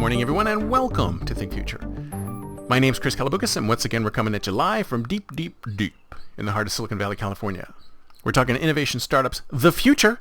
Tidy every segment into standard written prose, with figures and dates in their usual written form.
morning, everyone, and welcome to Think Future. My name's Chris Calabucas, and once again, we're coming at you live from deep in the heart of Silicon Valley, California. We're talking innovation startups, the future,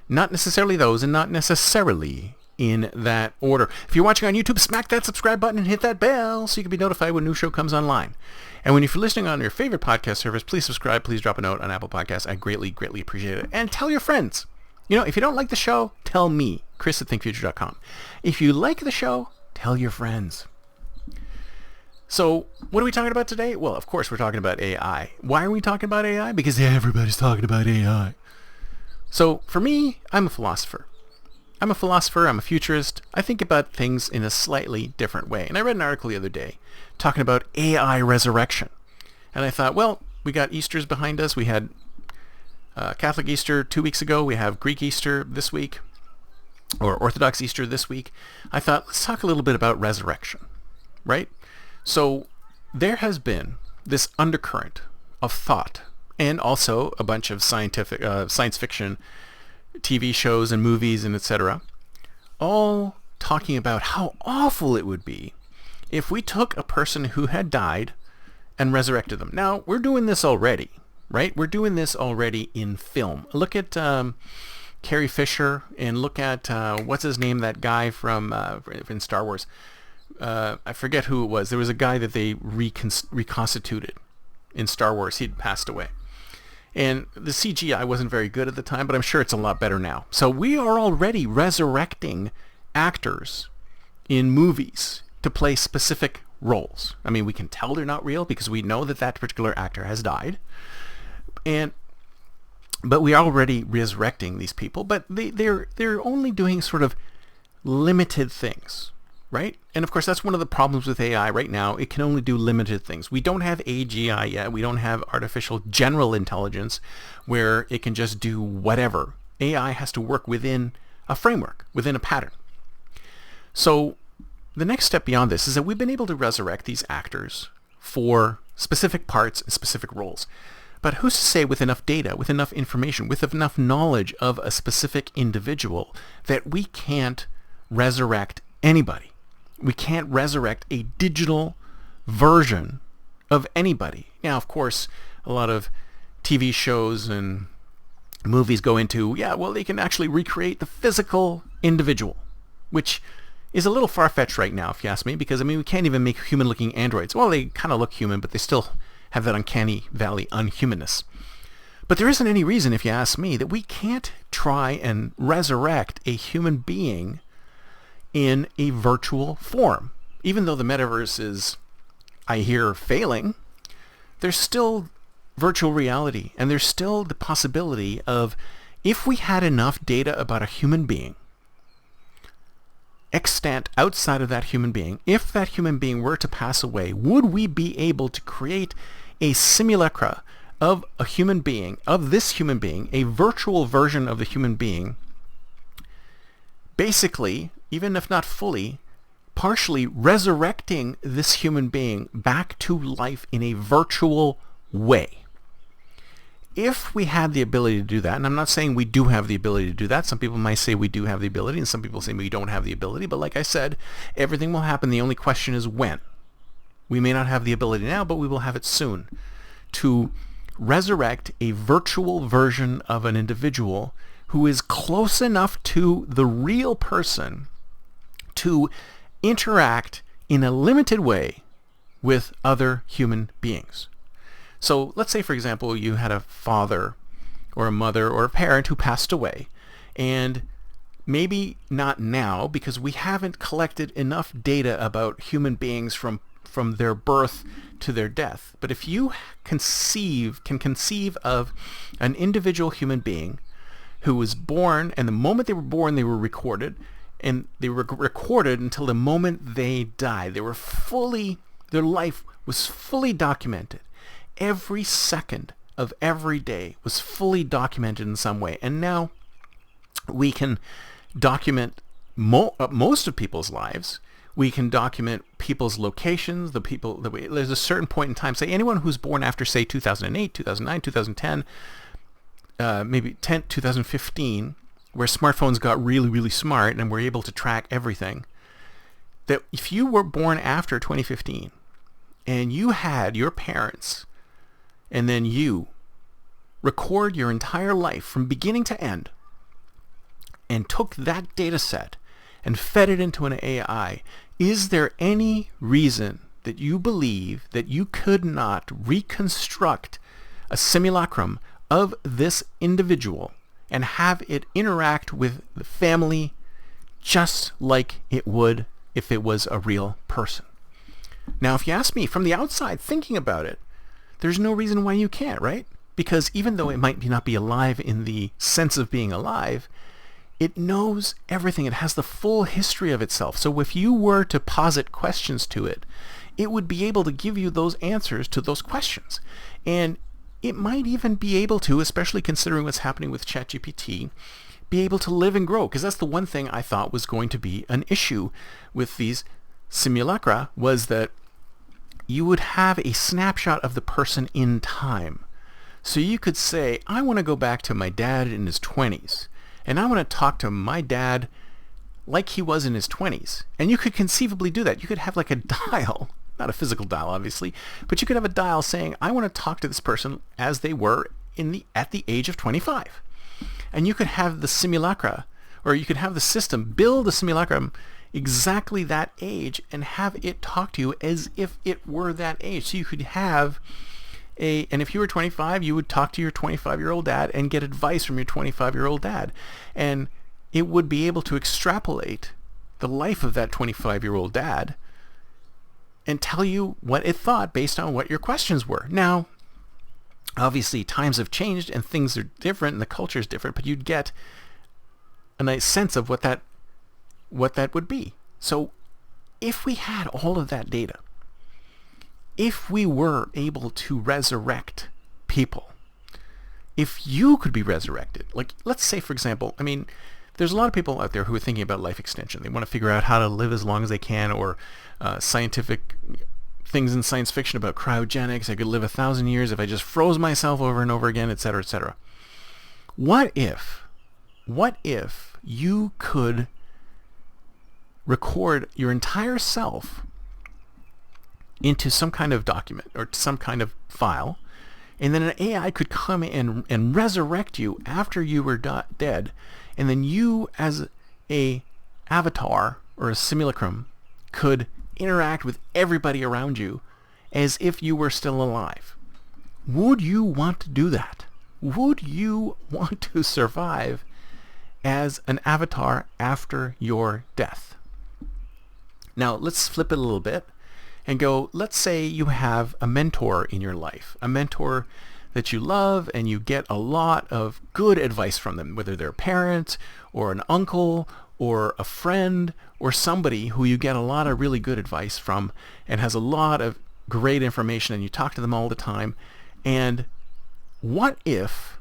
not necessarily those, and not necessarily in that order. If you're watching on YouTube, smack that subscribe button and hit that bell so you can be notified when a new show comes online. And if you're listening on your favorite podcast service, please subscribe, please drop a note on Apple Podcasts. I greatly appreciate it. And tell your friends. You know, if you don't like the show, tell me, Chris at thinkfuture.com. If you like the show, tell your friends. So, what are we talking about today? Well, of course, we're talking about AI. Why are we talking about AI? Because everybody's talking about AI. So, for me, I'm a philosopher. I'm a futurist. I think about things in a slightly different way. And I read an article the other day talking about AI resurrection. And I thought, well, we got Easter's behind us. We had Catholic Easter 2 weeks ago. We have Greek Easter this week, or Orthodox Easter this week. I thought, let's talk a little bit about resurrection, right? So there has been this undercurrent of thought and also a bunch of science fiction TV shows and movies and etc. all talking about how awful it would be if we took a person who had died and resurrected them. Now, we're doing this already. Right? We're doing this already in film. Look at Carrie Fisher and look at, what's his name, that guy from in Star Wars. I forget who it was. There was a guy that they reconstituted in Star Wars. He'd passed away. And the CGI wasn't very good at the time, but I'm sure it's a lot better now. So we are already resurrecting actors in movies to play specific roles. I mean, we can tell they're not real because we know that that particular actor has died. But we are already resurrecting these people, but they're only doing sort of limited things, right? And of course, that's one of the problems with AI right now. It can only do limited things. We don't have AGI yet. We don't have artificial general intelligence where it can just do whatever. AI has to work within a framework, within a pattern. So the next step beyond this is that we've been able to resurrect these actors for specific parts and specific roles. But who's to say with enough data, with enough information, with enough knowledge of a specific individual that we can't resurrect anybody? We can't resurrect a digital version of anybody. Now, of course, a lot of TV shows and movies go into, they can actually recreate the physical individual, which is a little far-fetched right now, if you ask me, because, we can't even make human-looking androids. Well, they kind of look human, but they still have that uncanny valley unhumanness. But there isn't any reason, if you ask me, that we can't try and resurrect a human being in a virtual form. Even though the metaverse is, I hear, failing, there's still virtual reality, and there's still the possibility of, if we had enough data about a human being, extant outside of that human being, if that human being were to pass away, would we be able to create a simulacra of a human being, of this human being, a virtual version of the human being, basically, even if not fully, partially resurrecting this human being back to life in a virtual way? If we had the ability to do that, and I'm not saying we do have the ability to do that. Some people might say we do have the ability, and some people say we don't have the ability. But like I said, everything will happen. The only question is when. We may not have the ability now, but we will have it soon to resurrect a virtual version of an individual who is close enough to the real person to interact in a limited way with other human beings. So let's say, for example, you had a father or a mother or a parent who passed away, and maybe not now because we haven't collected enough data about human beings from their birth to their death. But if you can conceive of an individual human being who was born, and the moment they were born, they were recorded, and they were recorded until the moment they died. Their life was fully documented. Every second of every day was fully documented in some way. And now we can document most of people's lives. We can document people's locations, there's a certain point in time, say anyone who's born after, say, 2008, 2009, 2010, maybe 2015, where smartphones got really, really smart and were able to track everything. that if you were born after 2015 and you had your parents and then you record your entire life from beginning to end and took that data set and fed it into an AI, is there any reason that you believe that you could not reconstruct a simulacrum of this individual and have it interact with the family just like it would if it was a real person? Now, if you ask me, from the outside, thinking about it, there's no reason why you can't, right? Because even though it might not be alive in the sense of being alive, it knows everything. It has the full history of itself. So if you were to posit questions to it, it would be able to give you those answers to those questions. And it might even be able to, especially considering what's happening with ChatGPT, be able to live and grow. Because that's the one thing I thought was going to be an issue with these simulacra, was that you would have a snapshot of the person in time. So you could say, I want to go back to my dad in his 20s, and I want to talk to my dad like he was in his 20s. And you could conceivably do that. You could have like a dial, not a physical dial, obviously, but you could have a dial saying, I want to talk to this person as they were at the age of 25. And you could have the simulacra, or you could have the system build a simulacrum exactly that age and have it talk to you as if it were that age. So you could have and if you were 25, you would talk to your 25-year-old dad and get advice from your 25-year-old dad. And it would be able to extrapolate the life of that 25-year-old dad and tell you what it thought based on what your questions were. Now, obviously, times have changed and things are different and the culture is different, but you'd get a nice sense of what that would be. So if we had all of that data, if we were able to resurrect people, if you could be resurrected, like let's say, for example, I mean, there's a lot of people out there who are thinking about life extension. They want to figure out how to live as long as they can, or scientific things in science fiction about cryogenics. I could live 1,000 years if I just froze myself over and over again, etc., etc. What if you could record your entire self into some kind of document or some kind of file, and then an AI could come in and resurrect you after you were dead, and then you as a avatar or a simulacrum could interact with everybody around you as if you were still alive? Would you want to do that? Would you want to survive as an avatar after your death? Now, let's flip it a little bit and go, let's say you have a mentor in your life, a mentor that you love and you get a lot of good advice from them, whether they're a parent or an uncle or a friend or somebody who you get a lot of really good advice from and has a lot of great information, and you talk to them all the time. And what if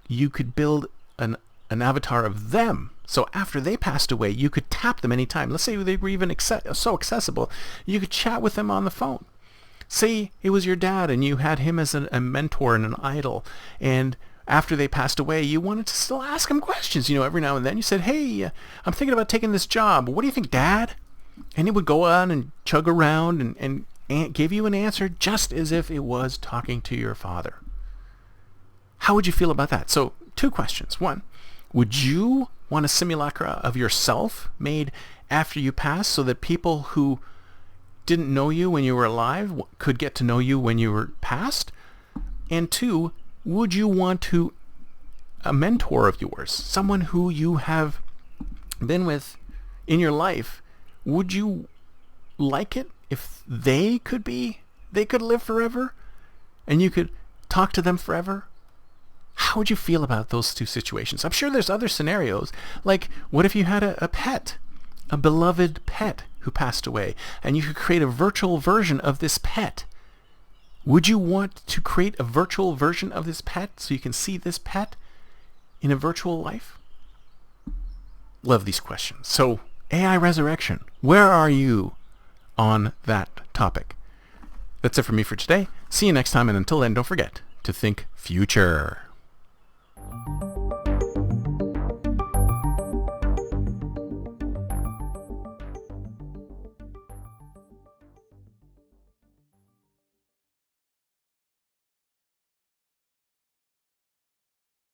you could build an avatar of them? So after they passed away, you could tap them anytime. Let's say they were even so accessible, you could chat with them on the phone. Say it was your dad and you had him as a mentor and an idol, and after they passed away, you wanted to still ask him questions. Every now and then you said, hey, I'm thinking about taking this job. What do you think, Dad? And he would go on and chug around and give you an answer just as if it was talking to your father. How would you feel about that? So 2 questions. 1, would you want a simulacra of yourself made after you pass so that people who didn't know you when you were alive could get to know you when you were passed? And 2, would you want a mentor of yours, someone who you have been with in your life, would you like it if they could live forever and you could talk to them forever? How would you feel about those 2 situations? I'm sure there's other scenarios, like what if you had a pet, a beloved pet who passed away, and you could create a virtual version of this pet? Would you want to create a virtual version of this pet so you can see this pet in a virtual life? Love these questions. So, AI resurrection, where are you on that topic? That's it for me for today. See you next time, and until then, don't forget to think future.